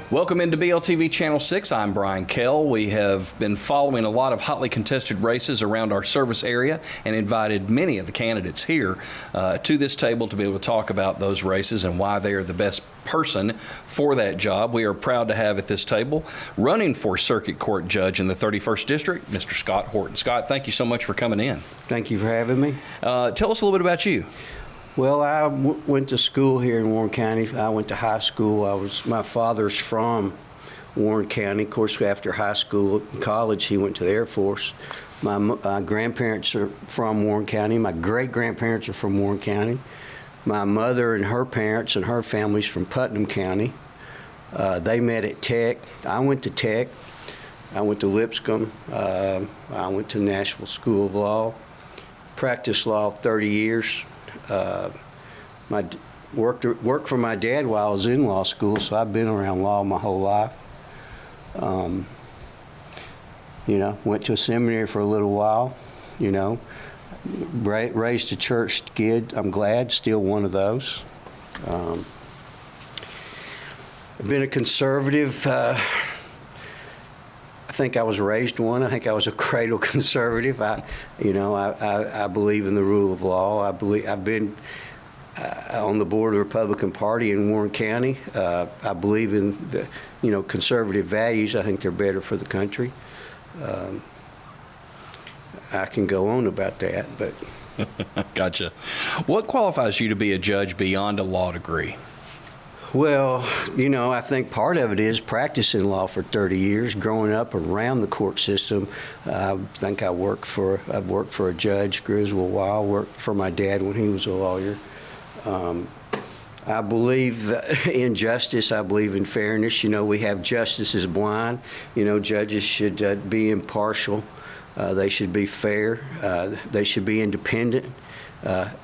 Welcome into BLTV Channel 6. I'm Brian Kell. We have been following a lot of hotly contested races around our service area and invited many of the candidates here to this table to be able to talk about those races and why they are the best person for that job. We are proud to have at this table, running for Circuit Court Judge in the 31st District, Mr. Scott Horton. Scott, thank you so much for coming in. Thank you for having me. Tell us a little bit about you. Well, I went to school here in Warren County. I went to high school. My father's from Warren County. Of course, after high school and college, he went to the Air Force. My grandparents are from Warren County. My great-grandparents are from Warren County. My mother and her parents and her family's from Putnam County. They met at Tech. I went to Tech. I went to Lipscomb. I went to Nashville School of Law. Practiced law 30 years. Worked for my dad while I was in law school, so I've been around law my whole life. Went to a seminary for a little while, raised a church kid, I'm glad, still one of those. I've been a conservative. I think I was raised one. I think I was a cradle conservative. I believe in the rule of law. I've been on the board of the Republican Party in Warren County. I believe in the, conservative values. I think they're better for the country. I can go on about that, but. Gotcha. What qualifies you to be a judge beyond a law degree? Well, I think part of it is practicing law for 30 years, growing up around the court system. I think I've worked for a judge, Griswold, while worked for my dad when he was a lawyer. I believe in justice. I believe in fairness. We have justice is blind. Judges should be impartial. They should be fair. They should be independent.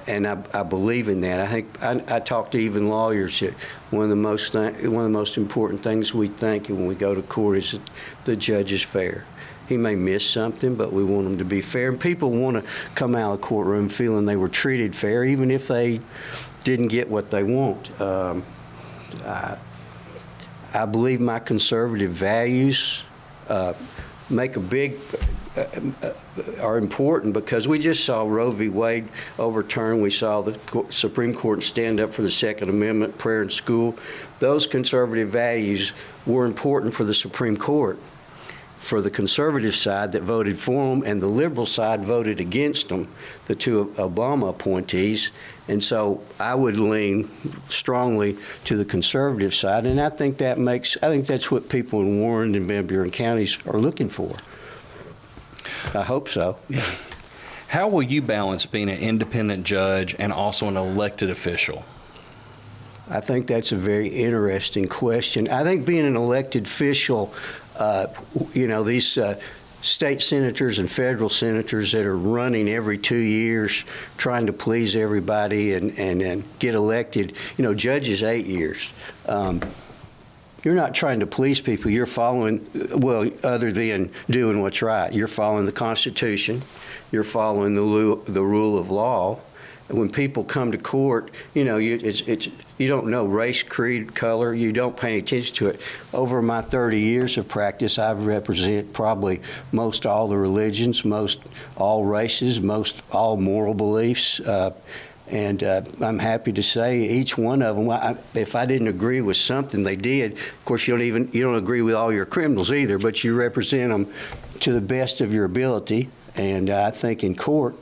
And I believe in that. I think I talk to even lawyers that one of the most important things we think when we go to court is that the judge is fair. He may miss something, but we want him to be fair. And people want to come out of the courtroom feeling they were treated fair, even if they didn't get what they want. I believe my conservative values make a big are important because we just saw Roe v. Wade overturned. We saw the Supreme Court stand up for the Second Amendment, prayer in school. Those conservative values were important for the Supreme Court, for the conservative side that voted for them, and the liberal side voted against them, the two Obama appointees. And so I would lean strongly to the conservative side, and I think that's what people in Warren and Van Buren counties are looking for. I hope so. How will you balance being an independent judge and also an elected official? I think that's a very interesting question. I think being an elected official, these state senators and federal senators that are running every 2 years trying to please everybody and get elected, judges 8 years. You're not trying to please people. You're following, other than doing what's right. You're following the Constitution. You're following the rule of law. And when people come to court, you don't know race, creed, color. You don't pay attention to it. Over my 30 years of practice, I represent probably most all the religions, most all races, most all moral beliefs. And I'm happy to say each one of them, if I didn't agree with something they did, of course you don't agree with all your criminals either, but you represent them to the best of your ability. And I think in court,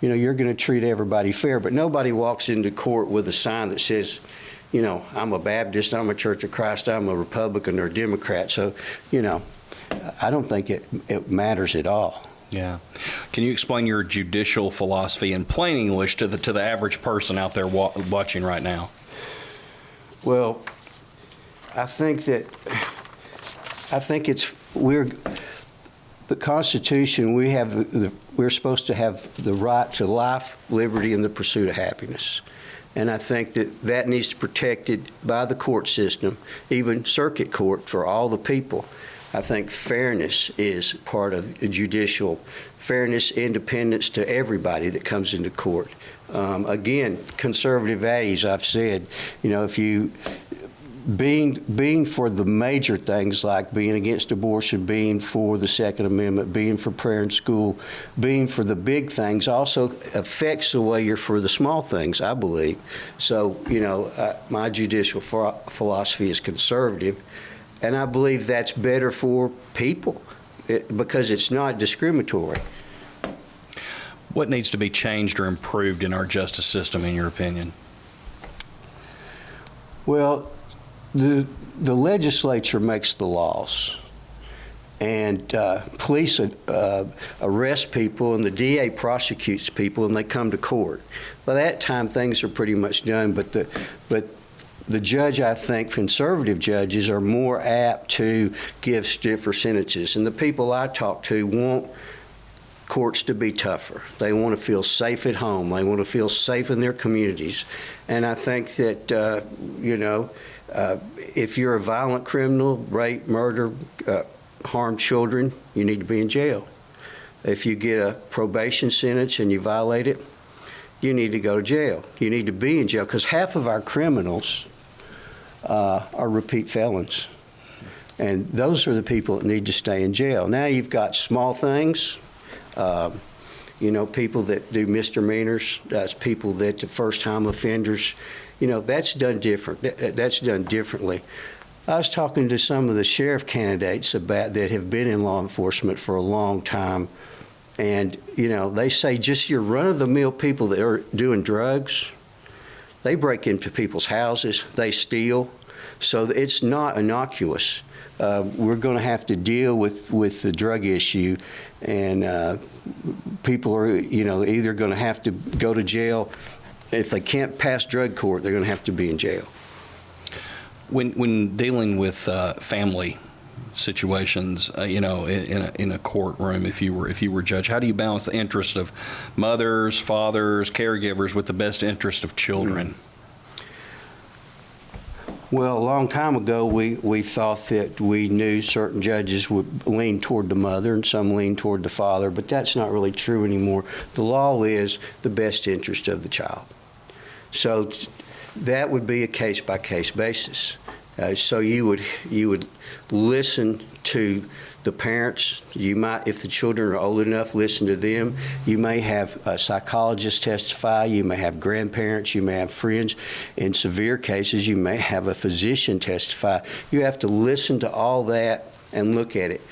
you're going to treat everybody fair, but nobody walks into court with a sign that says, I'm a Baptist, I'm a Church of Christ, I'm a Republican or a Democrat. So, I don't think it matters at all. Yeah. Can you explain your judicial philosophy in plain English to the average person out there watching right now? Well, I think the Constitution, we're supposed to have the right to life, liberty, and the pursuit of happiness. And I think that needs to be protected by the court system, even circuit court, for all the people. I think fairness is part of judicial fairness, independence to everybody that comes into court. Again, conservative values, I've said, if you being for the major things like being against abortion, being for the Second Amendment, being for prayer in school, being for the big things also affects the way you're for the small things, I believe. So, my judicial philosophy is conservative, and I believe that's better for people because it's not discriminatory. What needs to be changed or improved in our justice system, in your opinion? Well, the legislature makes the laws, and police arrest people, and the DA prosecutes people, and they come to court. By that time, things are pretty much done. But the judge, I think, conservative judges are more apt to give stiffer sentences, and the people I talk to want courts to be tougher. They want to feel safe at home. They want to feel safe in their communities. And I think that, if you're a violent criminal, rape, murder, harm children, you need to be in jail. If you get a probation sentence and you violate it, you need to go to jail. You need to be in jail because half of our criminals are repeat felons. And those are the people that need to stay in jail. Now you've got small things. People that do misdemeanors, that's people that the first-time offenders, that's done different. That's done differently. I was talking to some of the sheriff candidates that have been in law enforcement for a long time, and, they say just your run-of-the-mill people that are doing drugs, they break into people's houses, they steal, so it's not innocuous. We're going to have to deal with the drug issue, and people are, either going to have to go to jail. If they can't pass drug court, they're going to have to be in jail. When dealing with family situations, in a courtroom, if you were a judge, how do you balance the interest of mothers, fathers, caregivers with the best interest of children? Well, a long time ago, we thought that we knew certain judges would lean toward the mother and some lean toward the father, but that's not really true anymore. The law is the best interest of the child. So that would be a case-by-case basis. So you would listen to the parents. You might, if the children are old enough, listen to them. You may have a psychologist testify. You may have grandparents. You may have friends. In severe cases, you may have a physician testify. You have to listen to all that and look at it.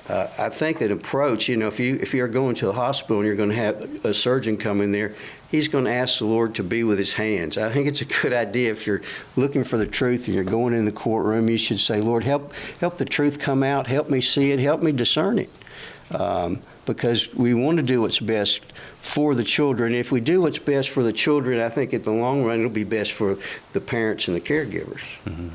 I think an approach, if you're going to a hospital and you're going to have a surgeon come in there, he's going to ask the Lord to be with his hands. I think it's a good idea if you're looking for the truth and you're going in the courtroom, you should say, Lord, help the truth come out, help me see it, help me discern it. Because we want to do what's best for the children. If we do what's best for the children, I think at the long run it'll be best for the parents and the caregivers. Mm-hmm.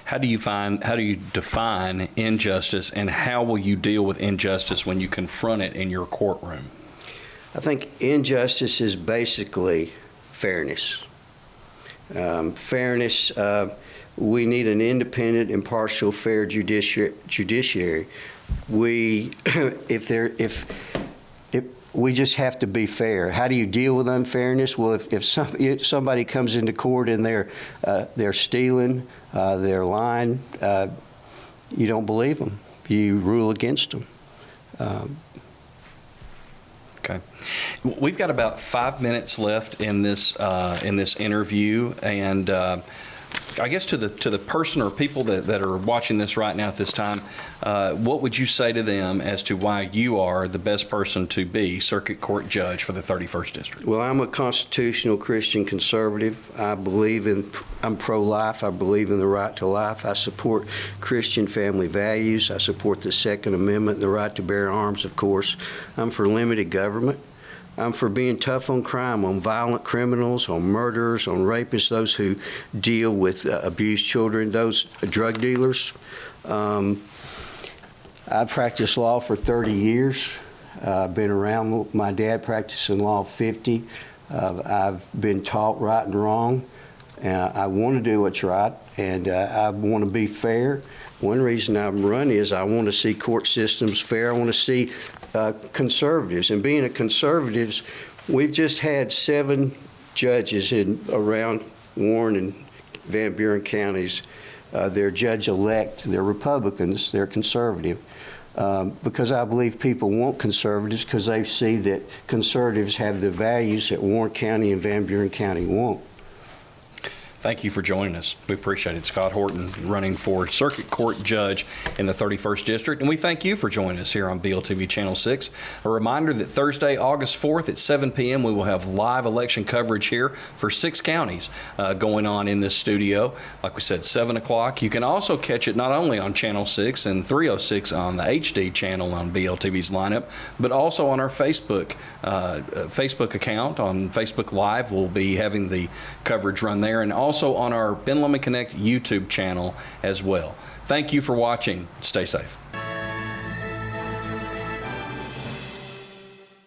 How do you define injustice, and how will you deal with injustice when you confront it in your courtroom? I think injustice is basically fairness. We need an independent, impartial, fair judiciary. We just have to be fair. How do you deal with unfairness? Well, if somebody comes into court and they're stealing, they're lying, you don't believe them. You rule against them. Okay, we've got about 5 minutes left in this interview, and I guess to the person or people that are watching this right now at this time, what would you say to them as to why you are the best person to be circuit court judge for the 31st District? Well, I'm a constitutional Christian conservative. I'm pro-life. I believe in the right to life. I support Christian family values. I support the Second Amendment, the right to bear arms, of course. I'm for limited government. I'm for being tough on crime, on violent criminals, on murderers, on rapists, those who deal with abused children, those drug dealers. I've practiced law for 30 years. I've been around. My dad practiced in law 50. I've been taught right and wrong. I want to do what's right, and I want to be fair. One reason I'm running is I want to see court systems fair. I want to see conservatives. And being a conservatives, we've just had 7 judges around Warren and Van Buren counties their judge-elect, they're Republicans, they're conservative. Because I believe people want conservatives because they see that conservatives have the values that Warren County and Van Buren County want. Thank you for joining us. We appreciate it. Scott Horton, running for Circuit Court Judge in the 31st District. And we thank you for joining us here on BLTV Channel 6. A reminder that Thursday, August 4th at 7 p.m., we will have live election coverage here for 6 counties going on in this studio. Like we said, 7 o'clock. You can also catch it not only on Channel 6 and 306 on the HD channel on BLTV's lineup, but also on our Facebook account. On Facebook Live, we'll be having the coverage run there, and also on our Ben Lomond Connect YouTube channel as well. Thank you for watching. Stay safe.